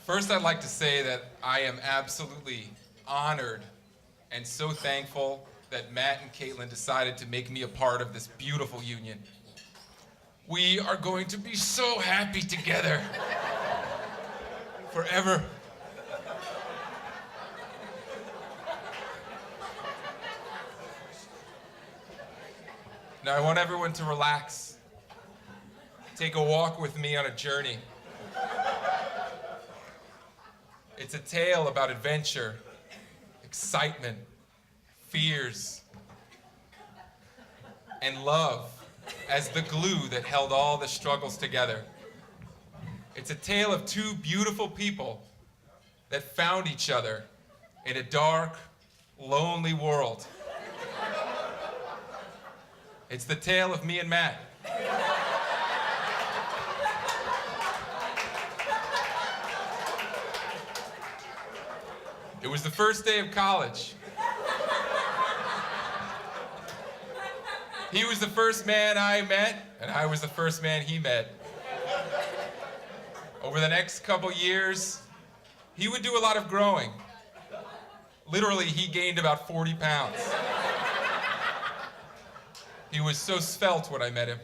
First, I'd like to say that I am absolutely honored and so thankful that Matt and Caitlin decided to make me a part of this beautiful union. We are going to be so happy together forever. Now, I want everyone to relax. Take a walk with me on a journey. It's a tale about adventure, excitement, fears, and love as the glue that held all the struggles together. It's a tale of two beautiful people that found each other in a dark, lonely world. It's the tale of me and Matt. It was the first day of college. He was the first man I met, and I was the first man he met. Over the next couple years, he would do a lot of growing. Literally, he gained about 40 pounds. He was so svelte when I met him.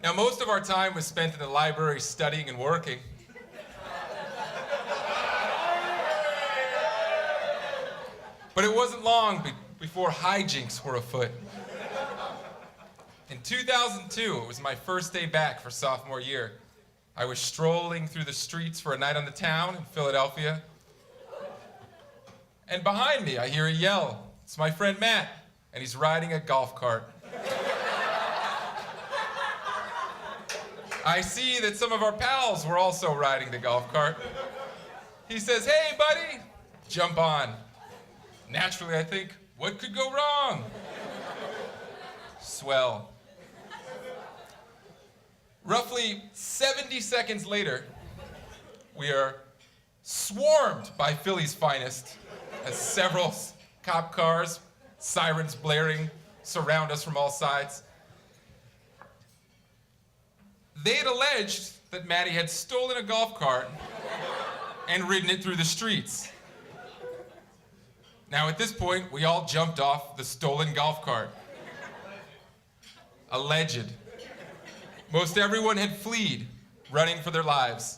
Now, most of our time was spent in the library studying and working. But it wasn't long before hijinks were afoot. In 2002, it was my first day back for sophomore year. I was strolling through the streets for a night on the town in Philadelphia. And behind me, I hear a yell. It's my friend Matt, and he's riding a golf cart. I see that some of our pals were also riding the golf cart. He says, "Hey, buddy, jump on." Naturally, I think, what could go wrong? Swell. Roughly 70 seconds later, we are swarmed by Philly's finest as several cop cars, sirens blaring, surround us from all sides. They had alleged that Maddie had stolen a golf cart and ridden it through the streets. Now, at this point, we all jumped off the stolen golf cart. Alleged. Most everyone had fled, running for their lives.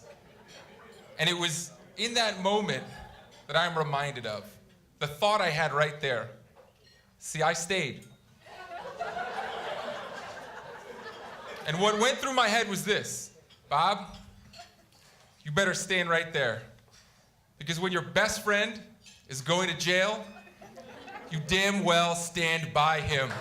And it was in that moment that I'm reminded of the thought I had right there. See, I stayed. And what went through my head was this: Bob, you better stand right there. Because when your best friend is going to jail, you damn well stand by him.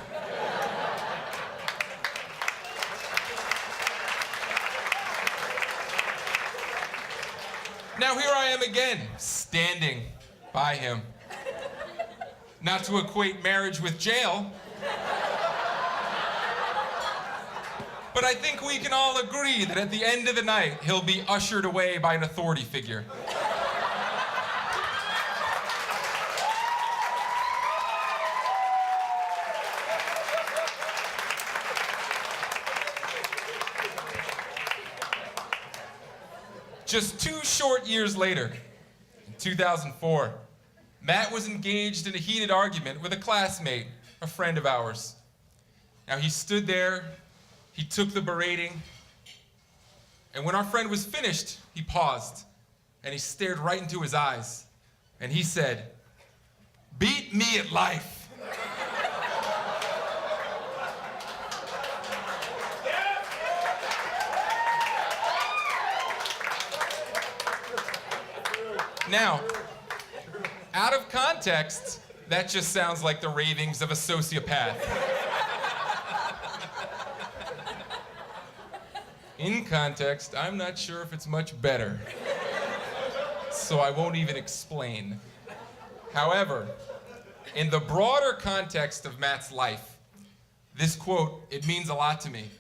Now here I am again, standing by him. Not to equate marriage with jail, but I think we can all agree that at the end of the night, he'll be ushered away by an authority figure. Just 2 short years later, in 2004, Matt was engaged in a heated argument with a classmate, a friend of ours. Now he stood there, he took the berating, and when our friend was finished, he paused, and he stared right into his eyes, and he said, "Beat me at life." Now, out of context, that just sounds like the ravings of a sociopath. In context, I'm not sure if it's much better, so I won't even explain. However, in the broader context of Matt's life, this quote, it means a lot to me,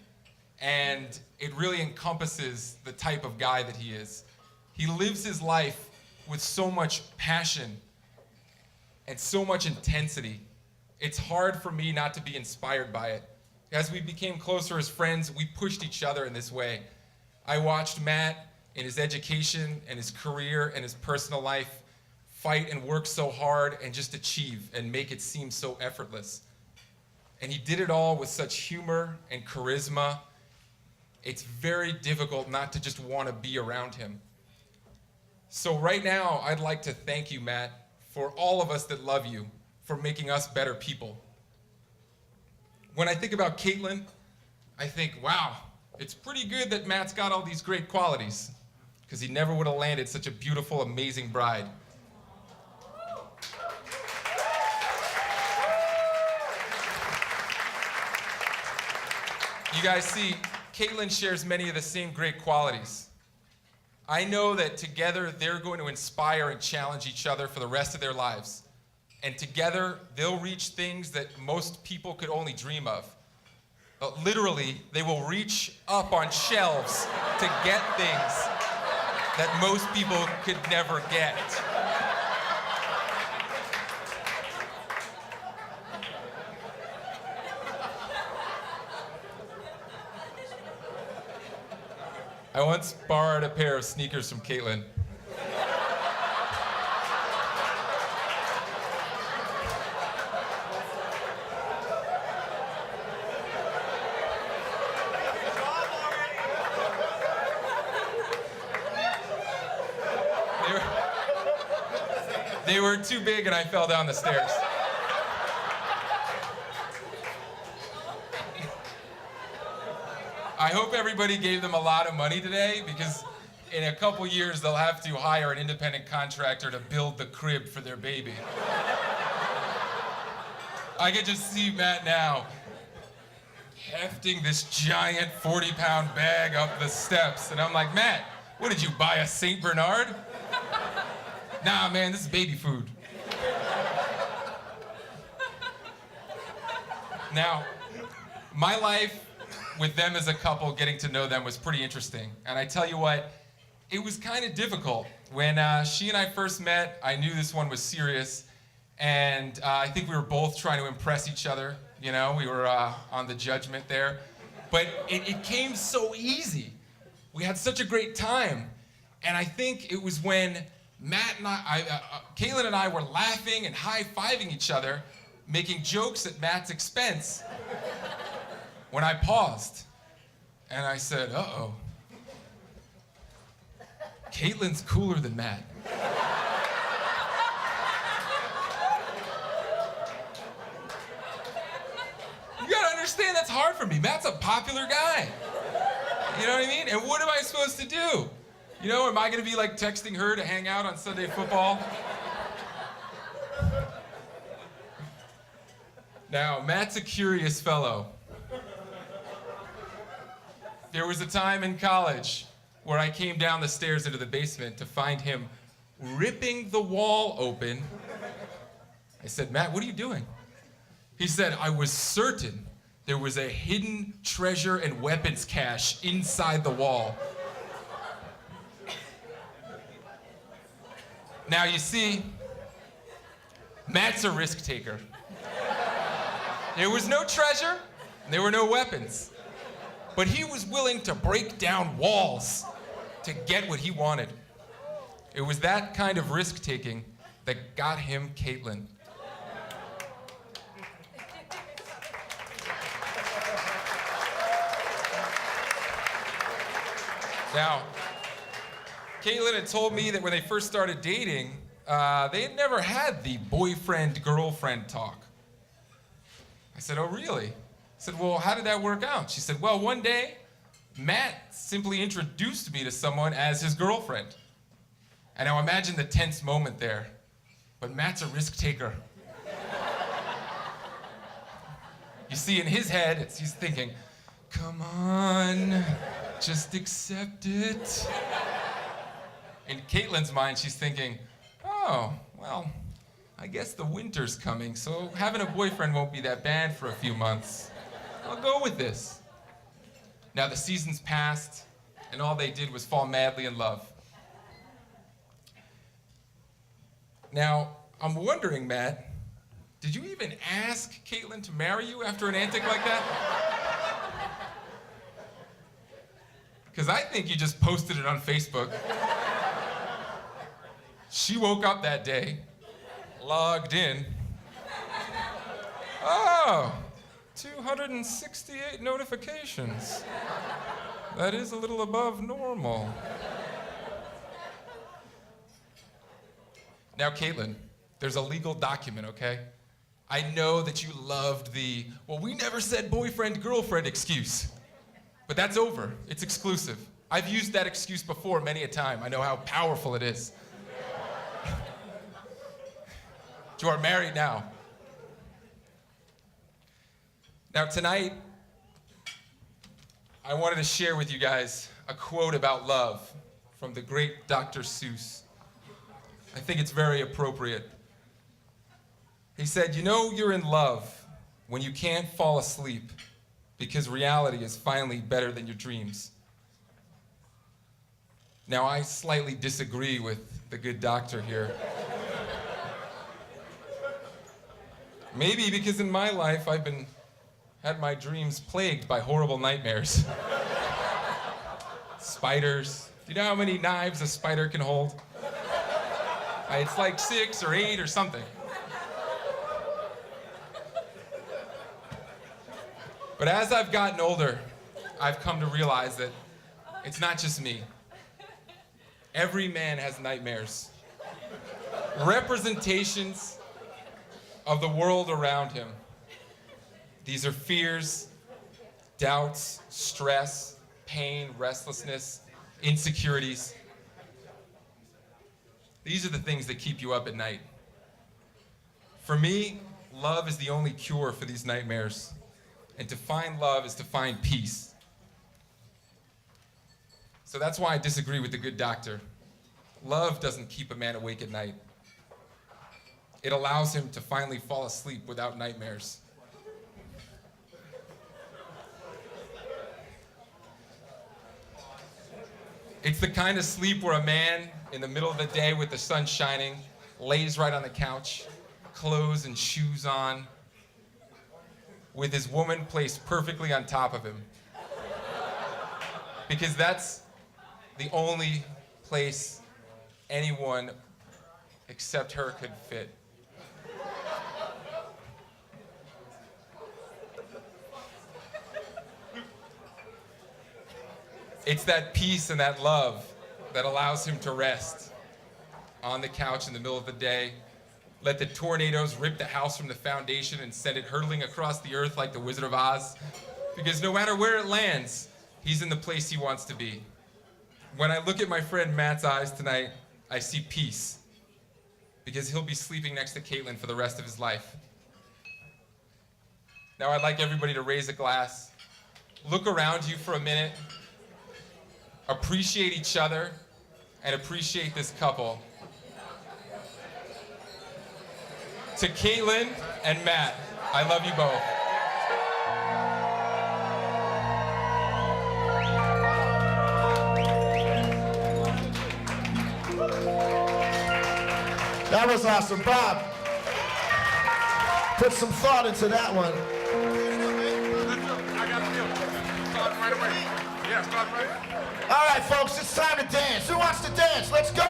and it really encompasses the type of guy that he is. He lives his life with so much passion and so much intensity. It's hard for me not to be inspired by it. As we became closer as friends, we pushed each other in this way. I watched Matt in his education and his career and his personal life fight and work so hard and just achieve and make it seem so effortless. And he did it all with such humor and charisma. It's very difficult not to just want to be around him. So right now, I'd like to thank you, Matt, for all of us that love you, for making us better people. When I think about Caitlin, I think, wow, it's pretty good that Matt's got all these great qualities, because he never would have landed such a beautiful, amazing bride. You guys see, Caitlin shares many of the same great qualities. I know that together they're going to inspire and challenge each other for the rest of their lives. And together they'll reach things that most people could only dream of. Literally, they will reach up on shelves to get things that most people could never get. I once borrowed a pair of sneakers from Caitlin. They were too big and I fell down the stairs. I hope everybody gave them a lot of money today, because in a couple years they'll have to hire an independent contractor to build the crib for their baby. I can just see Matt now hefting this giant 40-pound bag up the steps, and I'm like, Matt, what did you buy, a Saint Bernard? Nah, man, this is baby food. Now, my life with them as a couple, getting to know them, was pretty interesting. And I tell you what, it was kind of difficult. When she and I first met, I knew this one was serious. And I think we were both trying to impress each other. You know, we were on the judgment there. But it came so easy. We had such a great time. And I think it was when Matt and Caitlin and I were laughing and high-fiving each other, making jokes at Matt's expense, when I paused and I said, uh-oh, Caitlin's cooler than Matt. You gotta understand, that's hard for me. Matt's a popular guy. You know what I mean? And what am I supposed to do? You know, am I gonna be like texting her to hang out on Sunday football? Now, Matt's a curious fellow. There was a time in college where I came down the stairs into the basement to find him ripping the wall open. I said, Matt, what are you doing? He said, I was certain there was a hidden treasure and weapons cache inside the wall. Now, you see, Matt's a risk taker. There was no treasure, and there were no weapons. But he was willing to break down walls to get what he wanted. It was that kind of risk-taking that got him Caitlin. Now, Caitlin had told me that when they first started dating, they had never had the boyfriend-girlfriend talk. I said, oh, really? I said, well, how did that work out? She said, well, one day, Matt simply introduced me to someone as his girlfriend. And now imagine the tense moment there. But Matt's a risk taker. You see, in his head, he's thinking, come on, just accept it. In Caitlin's mind, she's thinking, oh, well, I guess the winter's coming, so having a boyfriend won't be that bad for a few months. I'll go with this. Now the seasons passed, and all they did was fall madly in love. Now, I'm wondering, Matt, did you even ask Caitlin to marry you after an antic like that? because I think you just posted it on Facebook. She woke up that day, logged in. Oh, 268 notifications. That is a little above normal. Now, Caitlin, there's a legal document, okay? I know that you loved the, well, we never said boyfriend, girlfriend excuse. But that's over. It's exclusive. I've used that excuse before many a time. I know how powerful it is. You are married now. Now, tonight, I wanted to share with you guys a quote about love from the great Dr. Seuss. I think it's very appropriate. He said, "You know you're in love when you can't fall asleep because reality is finally better than your dreams." Now, I slightly disagree with the good doctor here. Maybe because in my life I've had my dreams plagued by horrible nightmares. Spiders. Do you know how many knives a spider can hold? It's like 6 or 8 or something. But as I've gotten older, I've come to realize that it's not just me. Every man has nightmares. Representations of the world around him. These are fears, doubts, stress, pain, restlessness, insecurities. These are the things that keep you up at night. For me, love is the only cure for these nightmares. And to find love is to find peace. So that's why I disagree with the good doctor. Love doesn't keep a man awake at night. It allows him to finally fall asleep without nightmares. It's the kind of sleep where a man, in the middle of the day with the sun shining, lays right on the couch, clothes and shoes on, with his woman placed perfectly on top of him. Because that's the only place anyone except her could fit. It's that peace and that love that allows him to rest on the couch in the middle of the day, let the tornadoes rip the house from the foundation and send it hurtling across the earth like the Wizard of Oz. Because no matter where it lands, he's in the place he wants to be. When I look at my friend Matt's eyes tonight, I see peace. Because he'll be sleeping next to Caitlin for the rest of his life. Now I'd like everybody to raise a glass. Look around you for a minute. Appreciate each other and appreciate this couple. To Caitlin and Matt, I love you both. That was awesome, Bob. Put some thought into that one. I got a deal. Start right away. Yeah, start right away. All right, folks, it's time to dance. Who wants to dance? Let's go.